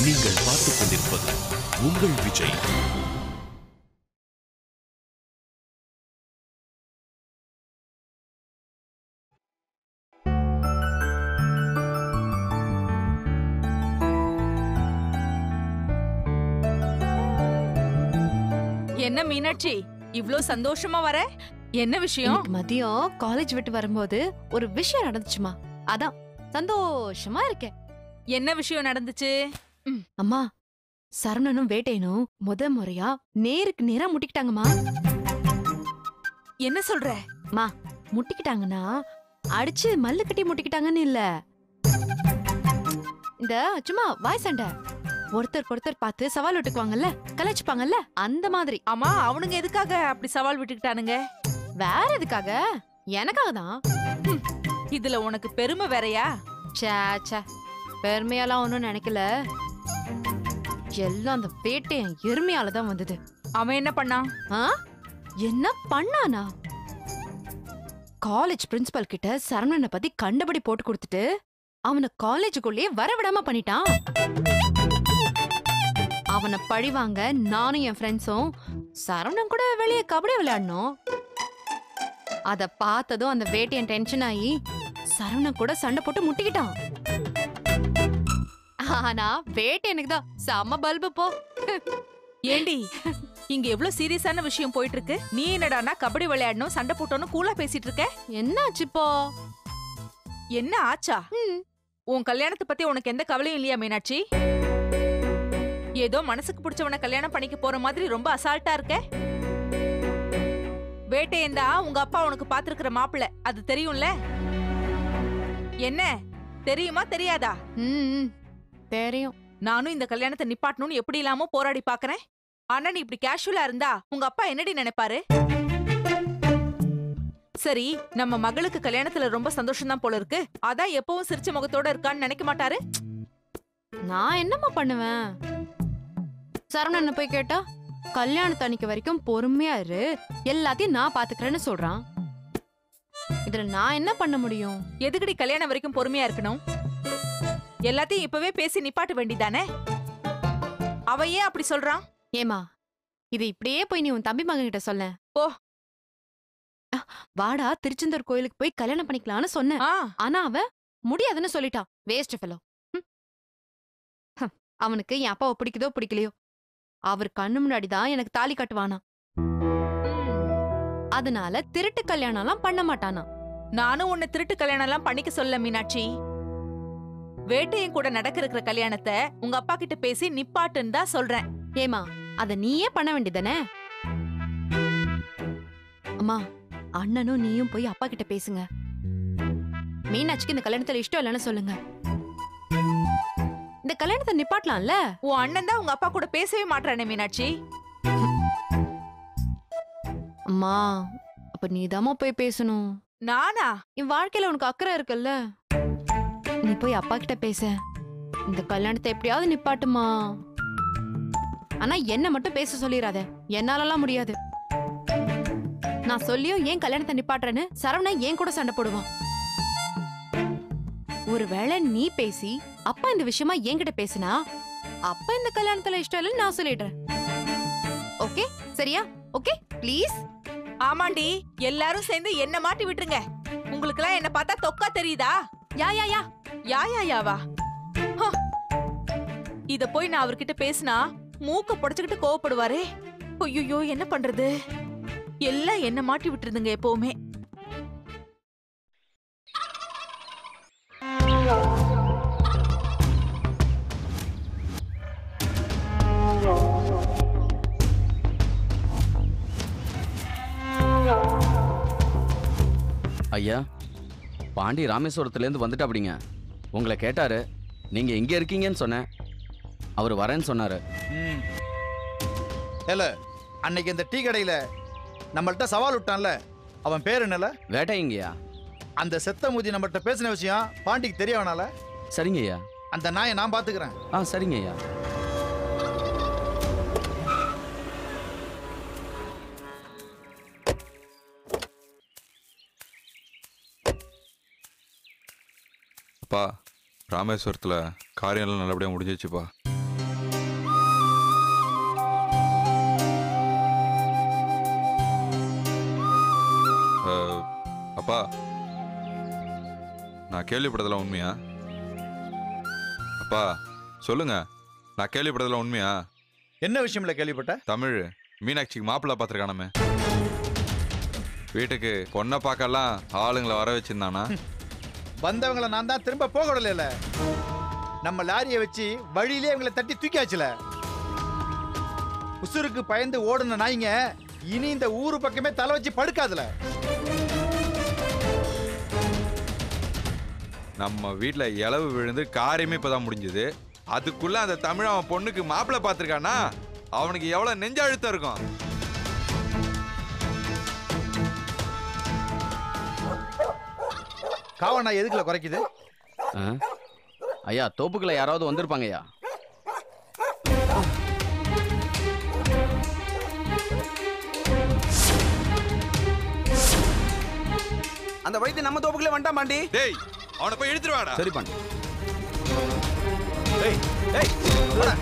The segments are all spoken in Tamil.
நீங்கள் பார்த்துக் கொண்டிருப்பது உங்கள் விஜய். என்ன மீனாட்சி இவ்ளோ சந்தோஷமா வர? என்ன விஷயம்? மதியம் காலேஜ் விட்டு வரும்போது ஒரு விஷயம் நடந்துச்சுமா, அதான் சந்தோஷமா இருக்கேன். என்ன விஷயம் நடந்துச்சு? அம்மா, சரவணனும் வேட்டையனும் முறையா நேருக்கு நேரா முட்டிக்கிட்டாங்கம்மா. என்ன சொல்ற? முட்டிக்கிட்டாங்கன்னா அடிச்சு மல்லு கட்டி முட்டிக்கிட்டாங்கன்னு இல்ல, இந்த சும்மா வாய் சண்டை, ஒருத்தருக்கு ஒருத்தர் பார்த்து சவால் விட்டுக்குவாங்கல்ல, கலாய்ச்சுப்பாங்கல்ல, அந்த மாதிரி. ஆமா, அவனுங்க எதுக்காக அப்படி சவால் விட்டுக்கிட்டானுங்க? வேற எதுக்காக? எனக்காக தான். இதுல உனக்கு பெருமை வேறயா? சே, பெருமையெல்லாம் ஒன்னும் நினைக்கல, எல்லாம் அந்த வேட்டையன் எருமையால தான் வந்தது. அவன் என்ன பண்ணான்? என்ன பண்ணானா? காலேஜ் பிரின்சிபல் கிட்ட சரவணனை பத்தி கண்டபடி போட்டு கொடுத்துட்டு அவனை காலேஜுக்குள்ளேயே வரவிடாம பண்ணிட்டான். அவனை பழிவாங்க நானும் என் ஃப்ரெண்ட்ஸும் சரவணன் கூட வெளியே கபடி விளையாடணும். அத பார்த்ததும் அந்த வேட்டையன் டென்ஷன் ஆகி சரவணன் கூட சண்டை போட்டு முட்டிக்கிட்டான். ஆனா வேட்டையனுக்கு தான் செம பல்பு போ. ஏண்டி, இங்க எவ்வளவு சீரியஸான விஷயம் போயிட்டு இருக்கு, நீ என்னடானா கபடி விளையாடணும் சண்டை போட்டோன்னு கூலா பேசிட்டு இருக்க? என்னாச்சு இப்போ? என்ன ஆச்சா? உன் கல்யாணத்தை பத்தி உனக்கு எந்த கவலையும் இல்லையா மீனாட்சி? ஏதோ மனசுக்கு பிடிச்சவனை கல்யாணம் பண்ணிக்க போற மாதிரி ரொம்ப அசால்ட்டா இருக்க. வேட்டையன் தான் உங்க அப்பா உனக்கு பாத்துருக்கிற மாப்பிள்ளை, அது தெரியும்ல? என்ன தெரியுமா தெரியாதா? தெரியும். நானும் இந்த கல்யாணத்தை நிப்பாட்டணும்னு எப்படி இல்லாம போராடி பாக்குறேன். ஆனா நீ இப்படி கேஷுவலா இருந்தா உங்க அப்பா என்னடி நினைப்பாரு? சரி, நம்ம மகளுக்கு கல்யாணத்துல ரொம்ப சந்தோஷம் தான் போல இருக்கு, அதான் எப்பவும் சிரிச்ச முகத்தோட இருக்கான்னு நினைக்க மாட்டாரு? நான் என்னம்மா பண்ணுவேன்? சரவணன் போய் கேட்டா கல்யாணத்து அன்னைக்கு வரைக்கும் பொறுமையா இரு, எல்லாத்தையும் நான் பாத்துக்கிறேன்னு சொல்றான். இதுல நான் என்ன பண்ண முடியும்? எதுக்கடி கல்யாணம் வரைக்கும் பொறுமையா இருக்கணும்? எல்லாத்தையும் இப்பவே பேசி நிப்பாட்ட வேண்டிதானே? அவ ஏன் அப்படி சொல்றான்? ஏமா, இது இப்படியே போய் நீ உன் தம்பி மகன் கிட்ட சொல்ல. போ. வாடா திருச்செந்தூர் கோயிலுக்கு போய் கல்யாணம் பண்ணிக்கலாம்னு சொன்னேன். ஆனா அவன் முடியாதுன்னு சொல்லிட்டான். Waste fellow. அவனுக்கு என் அப்பாவை பிடிக்குதோ பிடிக்கலையோ, அவர் கண்ணு முன்னாடிதான் எனக்கு தாலி கட்டுவானா. அதனால திருட்டு கல்யாணம் எல்லாம் பண்ண மாட்டானா. நானும் உன்னை திருட்டு கல்யாணம் எல்லாம் பண்ணிக்க சொல்ல மீனாட்சி. வேட்டையன் கூட நடக்கிற கல்யாணத்தை உங்க அப்பா கிட்ட பேசி நிப்பாட்டுன்னு தான் சொல்றேன். ஏமா, அத நீயே பண்ண வேண்டியதானே? அம்மா, அண்ணனும் நீயும் போய் அப்பா கிட்ட பேசுங்க. மீனாட்சிக்கு இந்த கல்யாணத்துல இஷ்டம் இல்லைன்னு சொல்லுங்க. இந்த கல்யாணத்தை நிப்பாட்டலாம்ல? உன் அண்ணன் தான் உங்க அப்பா கூட பேசவே மாட்டானே மீனாட்சி. அம்மா, அப்ப நீதாம்மா போய் பேசணும். நானா? என் வாழ்க்கையில உனக்கு அக்கறை இருக்குல்ல, நீ போய் அப்பா கிட்ட பேச. இந்த கல்யாணத்தை எப்படியாவது நிப்பாட்டுமா. ஆனா என்ன மட்டும் பேச சொல்லிராத, என்னாலலாம் முடியாது. நான் சொல்லியும் ஏன் கல்யாணத்தை நிப்பாட்டுறேன்னு சரவணன் ஏன் கூட சண்டை போடுவான். ஒருவேளை நீ பேசி அப்பா இந்த விஷயமா என்கிட்ட பேசினா அப்பா இந்த கல்யாணத்துல இஷ்டம் இல்லைன்னு நான் சொல்லிடுறேன். ஓகே சரியா? Okay please. ஆமாண்டி, எல்லாரும் சேர்ந்து என்ன மாட்டி விட்டுருங்க. உங்களுக்கு எல்லாம் என்ன பார்த்தா தொக்கா தெரியுதா? யா யா யா யா யா யாவா? இத போய் நான் அவர்கிட்ட பேசினா மூக்க புடைச்சுக்கிட்டு கோவப்படுவாரே. ஐயோ, என்ன பண்றது? எல்லாம் என்ன மாட்டி விட்டுருதுங்க எப்பவுமே. ஐயா, பாண்டி ராமேஸ்வரத்துலேருந்து வந்துட்டு அப்படிங்க. உங்களை கேட்டாரு, நீங்க எங்க இருக்கீங்கன்னு சொன்னேன். அவர் வரேன்னு சொன்னாரு. இல்ல, அன்னைக்கு இந்த டீ கடையில நம்மள்ட்ட சவால் விட்டான்ல, அவன் பேர் என்னல? வேட்டைங்கய்யா. அந்த செத்த மூதி நம்மள்ட்ட பேசின விஷயம் பாண்டிக்கு தெரியவனால? சரிங்க ஐயா. அந்த நாயை நான் பாத்துக்கிறேன். சரிங்க ஐயா. அப்பா, ராமேஸ்வரத்தில் காரியம்லாம் நல்லபடியாக முடிஞ்சிச்சுப்பா. அப்பா, நான் கேள்விப்பட்டதெல்லாம் உண்மையா? அப்பா சொல்லுங்க, நான் கேள்விப்பட்டதெல்லாம் உண்மையா? என்ன விஷயம்ல கேள்விப்பட்ட? தமிழ் மீனாட்சிக்கு மாப்பிள்ளை பார்த்துருக்கானமே, வீட்டுக்கு பொண்ணை பார்க்கலாம் ஆளுங்களை வர வச்சிருந்தானா? வந்தவங்களை நான் தான் திரும்ப போக விடல. நம்ம லாரியை வச்சு வழியிலே இவங்களை தட்டி தூக்கியாச்சுல. உசுருக்கு பயந்து ஓடுன நாய்ங்க இனி இந்த ஊரு பக்கமே தலை வச்சு படுக்காதுல. நம்ம வீட்டுல இளவு விழுந்து காரியமே இப்பதான் முடிஞ்சது. அதுக்குள்ள அந்த தமிழ் அவன் பொண்ணுக்கு மாப்பிள்ளை பார்த்துருக்கானா? அவனுக்கு எவ்வளவு நெஞ்ச அழுத்தம் இருக்கும். காவனா எதுக்குல குறைக்குது? ஐயா, தோப்புக்குள்ள யாராவது வந்திருப்பாங்க ஐயா. அந்த வைத்திய நம்ம தோப்புக்குள்ளே வந்துட்டான் பாண்டி. டேய், அவனை போய் இழுத்துருவாடா. சரி பாண்டி. டேய் டேய் வாடா.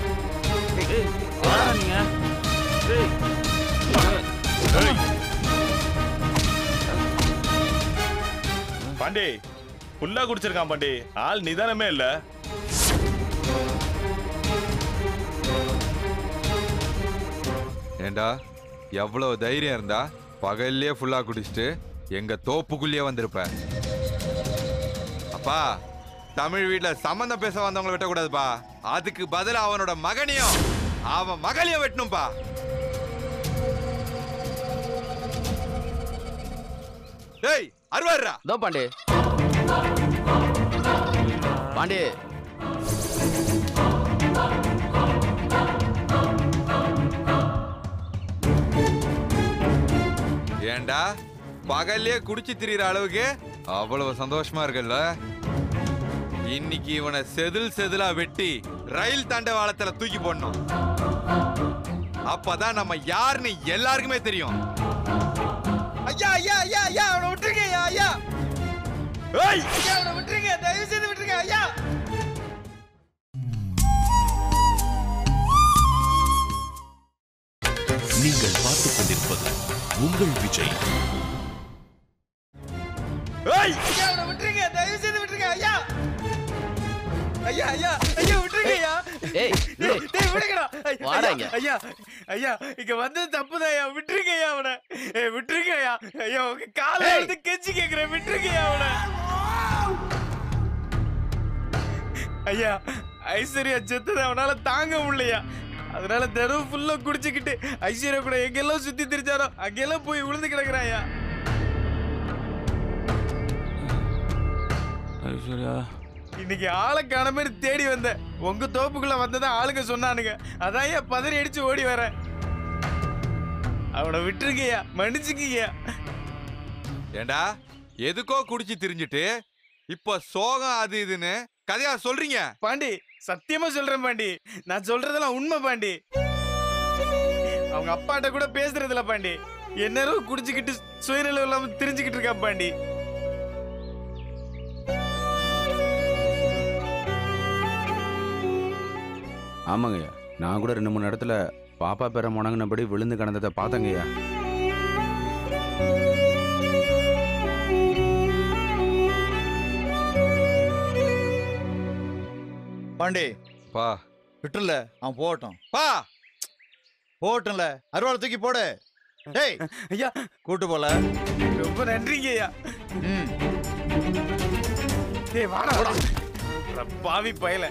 ஏய் வாடா நீங்க. டேய் ஏய் பாண்டி புல்லா குடிச்சிருக்கான் பாண்டி. ஆள் நிதானமே இல்ல. ஏண்டா, எவ்வளவு தைரியம் இருந்தா பகல்லே ஃபுல்லா குடிச்சிட்டு எங்க தோப்புக்குள்ளேயே வந்திருப்ப. அப்பா, தமிழ் வீட்டுல சம்பந்தம் பேச வந்தவங்களை வெட்டக்கூடாதுப்பா. அதுக்கு பதிலா அவனோட மகனையும் அவன் மகளையும் வெட்டணும்பா. டேய் அருவாருடா. இதோ பாண்டி. பாண்டி, ஏண்டா, பகல்லே குடிச்சு திரியிற அளவுக்கு அவ்வளவு சந்தோஷமா இருக்குல்ல? இன்னைக்கு இவனை செதில் செதிலா வெட்டி ரயில் தண்டவாளத்துல தூக்கி போடணும். அப்பதான் நம்ம யாருன்னு எல்லாருக்குமே தெரியும். ஐயா ஐயா ஐயா ஐயா அவனை விட்டுருங்க ஐயா. ஐயா ஏய் ஐயா அவனை விட்டுருங்க, தயவு செய்து விட்டுருங்க ஐயா. நீங்கள் பார்த்துக் கொண்டிருப்பது உங்கள் விஜய். ஏய் ஐயா அவனை விட்டுருங்க, தயவு செய்து விட்டுருங்க ஐயா. ஐயா ஐயா ஐயா விட்டுருங்க ஐயா. ஏய் டேய் விடுங்கடா. வாடா இங்க. ஐயா ஐயா இங்க வந்தது தப்புதான் ஐயா. விட்டுருங்க ஐயா அவனை. ஏய் விட்டுருங்க ஐயா. ஐயா உங்க காலை எடுத்து கெஞ்சி கேக்குறேன். விட்டுருங்க ஐயா அவனை. ஐயா ஐஸ்வர்யா செத்தது அவனால தாங்க முடியலையா. அதனால தினம் ஃபுல்லா குடிச்சுக்கிட்டு ஐஸ்வர்யா கூட எங்கெல்லாம் சுத்தி திரிச்சாரோ அங்கெல்லாம் போய் விழுந்து கிடக்குறான் ஐயா. ஐஸ்வர்யா இன்னைக்கு ஆளை காண மாதிரி தேடி வந்தேன். உங்க தோப்புக்குள்ள வந்ததான் ஆளுங்க சொன்னானுங்க. அதான் ஐயா பதறி அடிச்சு ஓடி வரேன். அவனை விட்டுருக்கையா, மன்னிச்சுக்கீங்க. ஏண்டா, எதுக்கோ குடிச்சு திரிஞ்சிட்டு இப்ப சோகம் அது இதுன்னு கதையா சொல்றீங்க? பாண்டி சத்தியமா சொல்றேன் பாண்டி, நான் சொல்றதெல்லாம் உண்மை பாண்டி. அவங்க அப்பாட்ட கூட பேசுறதில்ல பாண்டி. என்னரும் குடிச்சுக்கிட்டு சுயநிலை இல்லாம திரிஞ்சுக்கிட்டு இருக்கா பாண்டி. ஆமாங்கய்யா, நான் கூட 2-3 இடத்துல பாப்பா பேர முணங்கினபடி விழுந்து கிடந்ததை பார்த்தங்கய்யா. பாண்டி பா விட்டுல, அவன் போகட்டும். பா போகட்டும்ல, அருவாளை தூக்கி போடு. டேய் ஐயா கூட்டு போல. ரொம்ப நன்றிங்க ஐயா. ம் டேய் வாடா வாடா. பாவி பயல,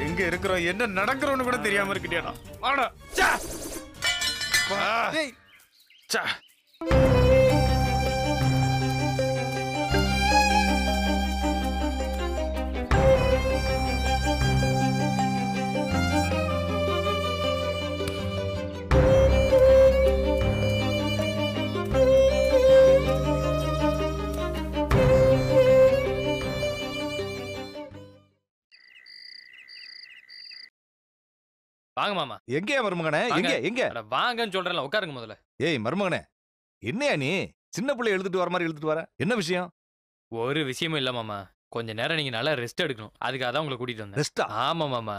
எங்க இருக்கிறோம் என்ன நடக்கிறோம்னு கூட தெரியாம இருக்கட்டியாடா. வாடா. டேய் சா வாங்க மாமா. எங்கயா மருமகனே? எங்க எங்க? அட வாங்கன்னு சொல்றேன்ல, உட்காருங்க முதல்ல. ஏய் மருமகனே, என்னையா நீ சின்ன பிள்ளை எழுதிட்டு வர மாதிரி எழுதிட்டு வர? என்ன விஷயம்? ஒரு விஷயமும் இல்ல மாமா. கொஞ்ச நேரம் நீங்க நல்லா ரெஸ்ட் எடுக்கணும். அதுக்காக தான் உங்களை கூட்டிட்டு வந்தேன். ரெஸ்டா? ஆமா மாமா.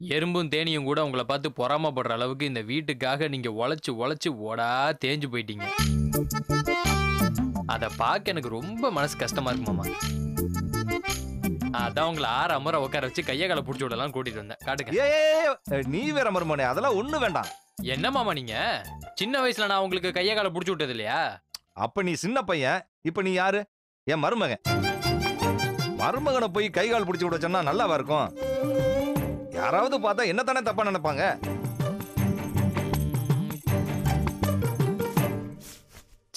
எறும்பும் தேனியும் கூட உங்களை பார்த்து பொறாமப்படுற அளவுக்கு இந்த வீட்டுக்காக நீங்க உழைச்சு உழைச்சு ஓடா தேஞ்சு போயிட்டீங்க. அதை பார்க்க எனக்கு ரொம்ப மனசு கஷ்டமா இருக்கு மாமா. அதான் உங்களை 6 அமர உட்கார வச்சு கையை காலை பிடிச்சி விடலாம் கூட்டிட்டு வந்தேன். காட்டுங்க. நீ வேற மருமகனே, அதெல்லாம் ஒண்ணு வேண்டாம். என்ன மாமா நீங்க சின்ன வயசுல நான் உங்களுக்கு கையை காலை பிடிச்சி விட்டது இல்லையா? அப்ப நீ சின்ன பையன், இப்ப நீ யாரு? என் மருமகன். மருமகனை போய் கை கால் பிடிச்சி விட சொன்னா நல்லாவா இருக்கும்? யாராவது பார்த்தா என்ன தானே தப்பா நினைப்பாங்க.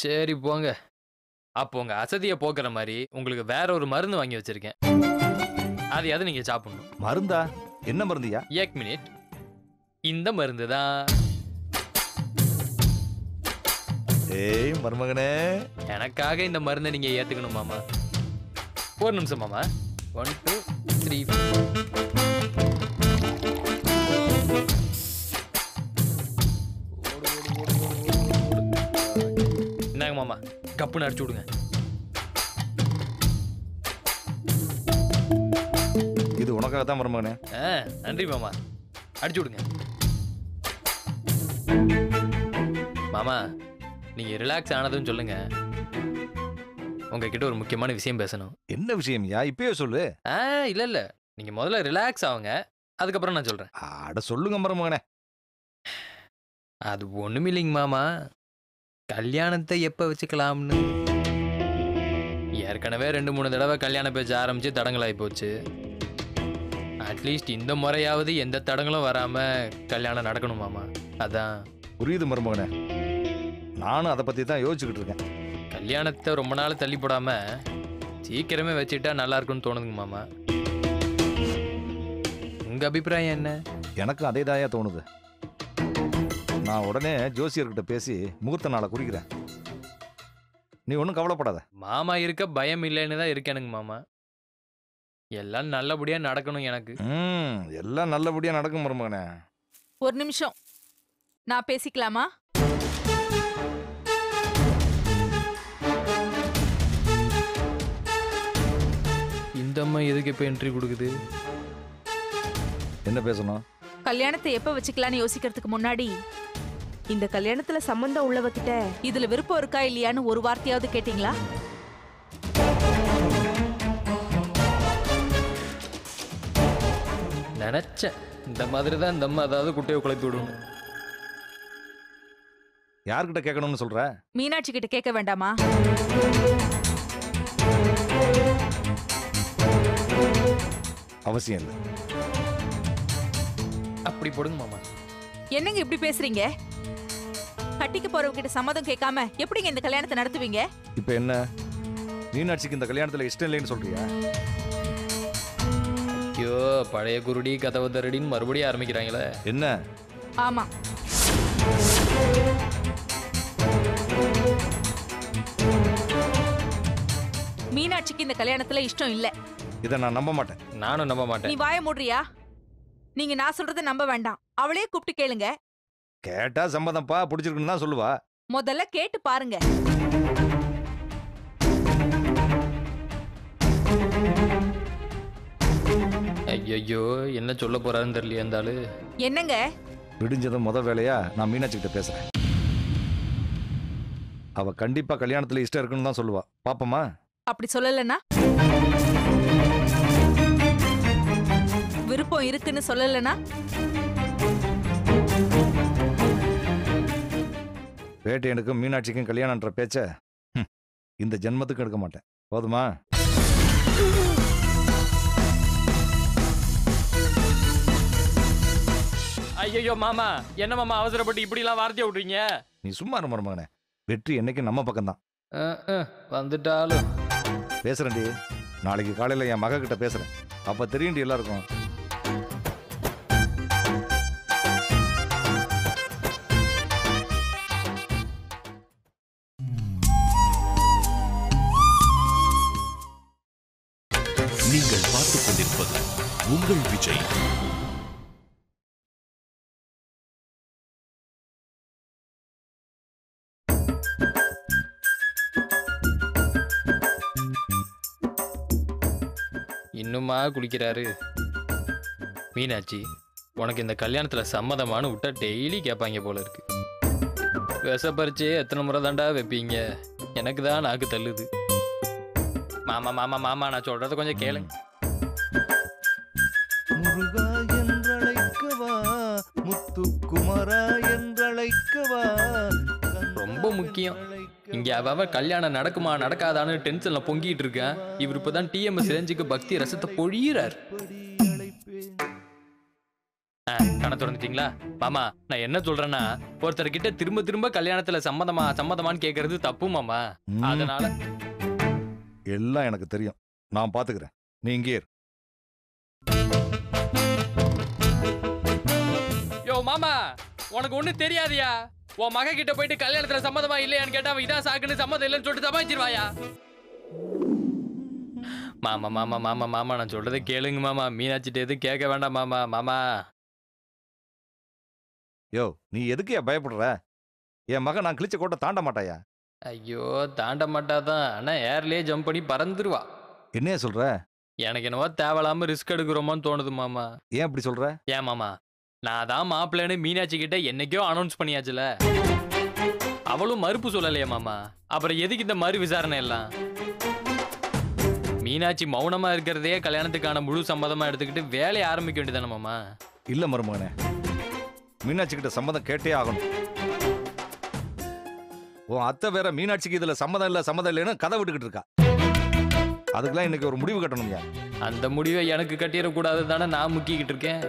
சரி போங்க. அப்போ உங்க அசதியை போக்குற மாதிரி உங்களுக்கு வேற ஒரு மருந்து வாங்கி வச்சிருக்கேன். அதையாவது நீங்க சாப்பிடணும். மருந்தா? என்ன மருந்தியா? 1 மினிட். இந்த மருந்து தான். ஏய் மருமகனே, எனக்காக இந்த மருந்தை நீங்க ஏத்துக்கணும் மாமா. ஒரு நிமிஷம் மாமா. 1 2 3 என்னங்க மாமா, கப்புன்னு அடிச்சு விடுங்க. இது உனக்காக தான் மருமகனே. நன்றி மாமா. அடிச்சு விடுங்க மாமா. நீங்க ரிலாக்ஸ் ஆனதும் சொல்லுங்க. உங்ககிட்ட ஒரு முக்கியமான விஷயம் பேசணும். என்ன விஷயம் யா? இப்பயே சொல்லு. இல்ல நீங்க முதல்ல ரிலாக்ஸ் ஆகுங்க, அதுக்கப்புறம் நான் சொல்றேன். அட சொல்லுங்க மருமகனே. அது ஒண்ணும் இல்லைங்க மாமா. கல்யாணத்தை எப்ப வச்சுக்கலாம்னு ஏற்கனவே 2-3 தடவை கல்யாண பேச்சு ஆரம்பிச்சு தடங்களாகி போச்சு. அட்லீஸ்ட் இந்த முறையாவது எந்த தடங்களும் வராம கல்யாணம் நடக்கணும் மாமா. அதான். புரியுது மருமகனே, நானும் அதை பத்தி தான் யோசிச்சுக்கிட்டு இருக்கேன். கல்யாணத்தை ரொம்ப நாள் தள்ளி போடாம சீக்கிரமே வச்சுட்டா நல்லா இருக்கும்னு தோணுதுங்க மாமா. உங்க அபிப்பிராயம் என்ன? எனக்கும் அதே தாயா தோணுது. நான் உடனே ஜோசியர்கிட்ட பேசி முகூர்த்த நாளை குறிக்கிறேன். நீ ஒன்றும் கவலைப்படாத. மாமா இருக்க பயம் இல்லைன்னு தான் இருக்கேனுங்க மாமா. எல்லாம் நல்லபடியா நடக்கணும் எனக்கு. எல்லாம் நல்லபடியா நடக்கும் மருமகனே. ஒரு நிமிஷம், நான் பேசிக்கலாமா? இந்த அம்மா எதுக்கு இப்ப என்ட்ரி கொடுக்குது? என்ன பேசணும்? கல்யாணத்தை எப்ப வச்சுக்கலாம்னு யோசிக்கிறதுக்கு முன்னாடி இந்த கல்யாணத்துல சம்பந்தம் உள்ளவகிட்ட இதுல விருப்பம் இருக்கா இல்லையான்னு ஒரு வார்த்தையாவது கேட்டீங்களா? நினைச்சேன் இந்த மாதிரி தான் இந்த அம்மா அதாவது குட்டையை குழப்பி விடணும். யார்கிட்ட கேட்கணும்னு சொல்ற? மீனாட்சி கிட்ட கேட்க வேண்டாமா? அவசியம் இல்லை. அப்படி போடுங்க மாமா. என்னங்க இப்படி பேசுறீங்க? கட்டிக்க போறவங்க கிட்ட சம்மதம் கேட்காம எப்படிங்க இந்த கல்யாணத்தை நடத்துவீங்க? இப்ப என்ன, மீனாட்சிக்கு இந்த கல்யாணத்துல இஷ்டம் இல்லைன்னு சொல்றியா? ஐயோ, பழைய குருடி கதவு தரடின்னு மறுபடியும் ஆரம்பிக்கிறாங்களே. என்ன? ஆமா, மீனாட்சிக்கு இந்த கல்யாணத்துல இஷ்டம் இல்ல. இதை நான் நம்ப மாட்டேன். நானும் நம்ப நீ மாட்டேன். வாய மூடுறியா? நீங்க நான் சொல்றத நம்ப வேண்டாம், அவளே கூப்பிட்டு கேளுங்க. கேட்டா சம்மதம்ப்பா பிடிச்சிருக்குன்னு தான் சொல்லுவா. முதல்ல கேட்டு பாருங்க. ஐயோ, என்ன சொல்ல போறாருன்னு தெரியல அந்த ஆளு. என்னங்க? விடிஞ்சதும் முத வேலையா நான் மீனாட்சி கிட்ட பேசுறேன். அவ கண்டிப்பா கல்யாணத்துல இஷ்டம் இருக்குன்னு தான் சொல்லுவா. பாப்போமா? அப்படி சொல்லலனா? விருப்பம் இருக்குன்னு சொல்லலனா? வேட்டையனுக்கும் மீனாட்சிக்கும் கல்யாணம்ன்ற பேச்ச இந்த ஜென்மத்துக்கு எடுக்க மாட்டேன். போதுமா? ஐயோ மாமா, என்ன மாமா அவசரப்பட்டு இப்படி எல்லாம் வார்த்தையை விடுறீங்க? நீ சும்மா இரு மருமகனே. வெற்றி என்னைக்கு நம்ம பக்கம்தான். வந்துட்டாலும் பேசுறேன்டி. நாளைக்கு காலையில என் மக கிட்ட பேசுறேன். அப்ப தெரியும்டி எல்லாருக்கும். நீங்கள் பார்த்துக் கொண்டிருப்பது உங்கள் விஜய். இன்னுமா குளிக்கிறாரு? மீனாட்சி, உனக்கு இந்த கல்யாணத்துல சம்மதமானு விட்டா டெய்லி கேட்பாங்க போல இருக்கு. விஷப்பறிச்சு எத்தனை முறை தாண்டா வைப்பீங்க? எனக்கு தான் நாக்கு தள்ளுது. மாமா மாமா மாமா நான் சொல்றத கொஞ்சம் கேளுங்க. முருகா என்றழைக்கவா, முத்துக்குமரா என்றழைக்கவா. ரொம்ப முக்கியம். இங்க அவ கல்யாணம் நடக்குமா நடக்காதான்னு டென்ஷன்ல பொங்கிட்டு இருக்கேன். இவர் இப்பதான் டிஎம்எஸ் ரேஞ்சுக்கு பக்தி ரசத்தை பொழியிறார். கண திறந்துட்டீங்களா? மாமா நான் என்ன சொல்றேன்னா, ஒருத்தர்கிட்ட திரும்ப திரும்ப கல்யாணத்துல சம்மதமான்னு கேக்குறது தப்பு மாமா. அதனால எல்லாம் எனக்கு தெரியும், நான் பாத்துக்கிறேன். நீ இங்கே இரு. யோ மாமா, உனக்கு ஒண்ணு தெரியாதியா? உன் மக கிட்ட போயிட்டு கல்யாணத்துல சம்மதமா இல்லையான்னு கேட்டா இதான் சாக்குன்னு சம்மதம் இல்லைன்னு சொல்லிட்டு சமாளிச்சிருவாயா? மாமா மாமா மாமா மாமா நான் சொல்றதை கேளுங்க மாமா. மீனாட்சிட்டு எதுவும் கேட்க வேண்டாம் மாமா. மாமா யோ, நீ எதுக்கு பயப்படுற? என் மகன் நான் கிழிச்ச கோட்டை தாண்ட மாட்டாயா? ஐயோ தாண்ட மாட்டாதான், ஆனா ஏர்லயே ஜம்ப் பண்ணி பறந்துருவா. என்னைய சொல்ற? எனக்கு என்னவோ தேவையில்லாம ரிஸ்க் எடுக்கிறோமான்னு தோணுது மாமா. ஏன் அப்படி சொல்ற? ஏன் மாமா, நான் தான் மாப்பிள்ளைன்னு மீனாட்சி கிட்ட என்னைக்கோ அனௌன்ஸ் பண்ணியாச்சுல. அவளும் மறுப்பு சொல்லலையே மாமா. அப்புறம் எதுக்கு இந்த மறு விசாரணை எல்லாம்? மீனாட்சி மௌனமா இருக்கிறதே கல்யாணத்துக்கான முழு சம்மதமா எடுத்துக்கிட்டு வேலையை ஆரம்பிக்க வேண்டியதானே மாமா? இல்ல மருமகனே, மீனாட்சி கிட்ட சம்மதம் கேட்டே ஆகணும். உன் அத்தை வேற மீனாட்சிக்கு இதுல சம்மதம் இல்லைன்னு கதை விட்டுக்கிட்டு இருக்கா. அதுக்கெல்லாம் இன்னைக்கு ஒரு முடிவு கட்டணும்யா. அந்த முடிவை எனக்கு கட்டிடக்கூடாது தானே நான் முக்கிக்கிட்டு இருக்கேன்.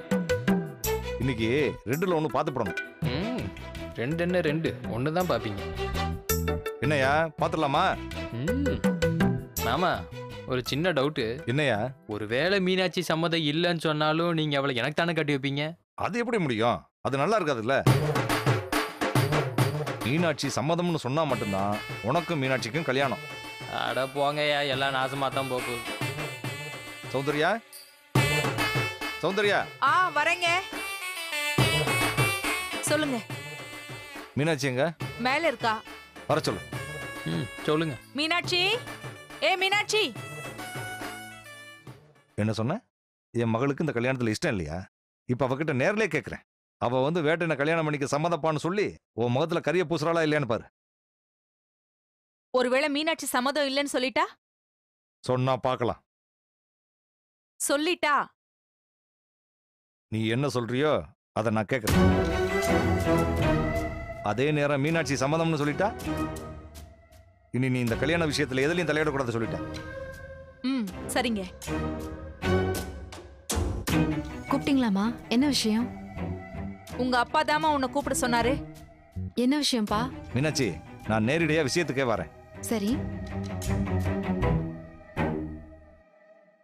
இன்னைக்கு ரெண்டுல ஒண்ணு பார்த்து போடணும். ரெண்டு என்ன ரெண்டு ஒன்று தான் பார்ப்பீங்க. என்னையா பார்த்துடலாமா? மாமா ஒரு சின்ன டவுட்டு. என்னையா? ஒருவேளை மீனாட்சி சம்மதம் இல்லைன்னு சொன்னாலும் நீங்க அவளை எனக்கு தானே கட்டி வைப்பீங்க? அது எப்படி முடியும்? அது நல்லா இருக்காதுல்ல. மீனாட்சி சம்மதம்னு சொன்னா மட்டும்தான் உனக்கும் மீனாட்சிக்கும் கல்யாணம். அட போங்கய்யா, எல்லாம் நாசமா தான் போகுது. சௌந்தர்யா, சௌந்தர்யா. வரேங்க. சொல்லுங்க. மீனாட்சி எங்க? மேல இருக்கா. வர சொல்லு. சொல்லுங்க. மீனாட்சி, மீனாட்சி. என்ன சொன்ன? என் மகளுக்கு இந்த கல்யாணத்துல இஷ்டம் இல்லையா? இப்ப அவகிட்ட நேர்லயே கேட்கிறேன். அவ வந்து வேட்டையனை கல்யாணம் பண்ணிக்க சம்மதப்பான்னு சொல்லி உன் முகத்துல கரிய பூசுறாளா இல்லையான்னு பாரு. ஒருவேளை மீனாட்சி சம்மதம் இல்லைன்னு சொல்லிட்டா? சொன்னா பார்க்கலாம். சொல்லிட்டா? நீ என்ன சொல்றியோ அதை நான் கேட்கிறேன். அதே நேரம் மீனாட்சி சம்மதம்னு சொல்லிட்டா, இனி நீ இந்த கல்யாண விஷயத்துல எதுலயும் தலையிடக்கூடாது சொல்லிட்டேன். சரிங்க. கூப்பிட்டீங்களாமா? என்ன விஷயம்? உங்க அப்பா தாமா உன்னை கூப்பிட சொன்னாரு. என்ன விஷயம்பா? மீனாட்சி, நான் நேரடியா விஷயத்துக்கே வரேன். சரி.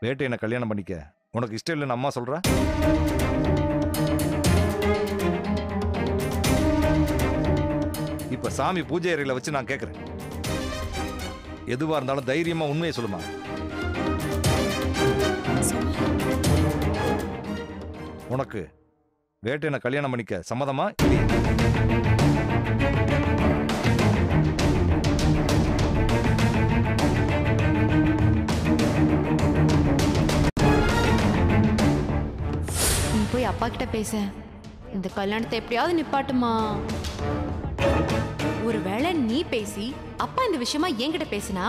வேட்டையனை கல்யாணம் பண்ணிக்க உனக்கு இஷ்டம் இல்லைன்னு அம்மா சொல்ற. இப்ப சாமி பூஜை அறையில வச்சு நான் கேட்கிறேன். எதுவா இருந்தாலும் தைரியமா உண்மையை சொல்லுமா. உனக்கு வேட்டையனை கல்யாணம் பண்ணிக்க சம்மதமா இல்லையா? நீ போய் அப்பா கிட்ட பேச. இந்த கல்யாணத்தை எப்படியாவது நிப்பாட்டுமா. ஒருவேளை நீ பேசி அப்பா இந்த விஷயமா என்கிட்ட பேசினா,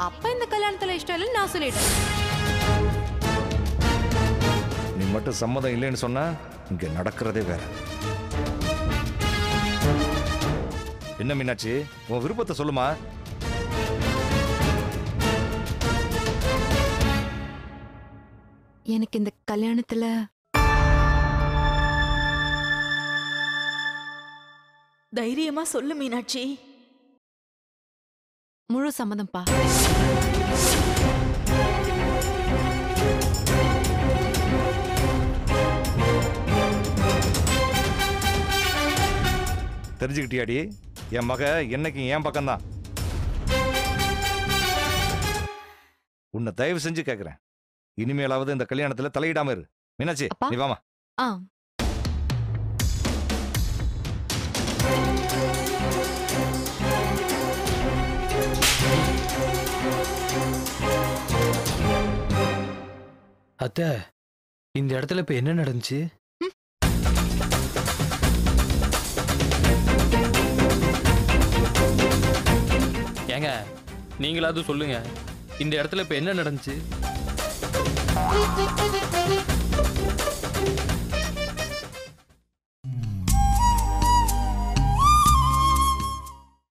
அப்பா இந்த கல்யாணத்துல இஷ்டம் இல்லைன்னு நான் சொல்லிட்டேன். நீ மட்டும் சம்மதம் இல்லைன்னு சொன்னா இங்க நடக்கிறதே வேற. என்ன மீனாட்சி, உன் விருப்பத்தை சொல்லுமா. எனக்கு இந்த கல்யாணத்துல தைரியமா சொல்லு மீனாட்சி. முழு சம்மதம்பா. தெரிஞ்சுக்கிட்டியாடி, என் மக என்னைக்கு என் பக்கம்தான். உன்னை தயவு செஞ்சு கேட்கிறேன், இனிமேலாவது இந்த கல்யாணத்துல தலையிடாம இரு. மீனாட்சி, நீ வாமா. அத்தை, இந்த இடத்துல இப்ப என்ன நடந்துச்சு? ஏங்க, நீங்களாவது சொல்லுங்க, இந்த இடத்துல இப்ப என்ன நடந்துச்சு?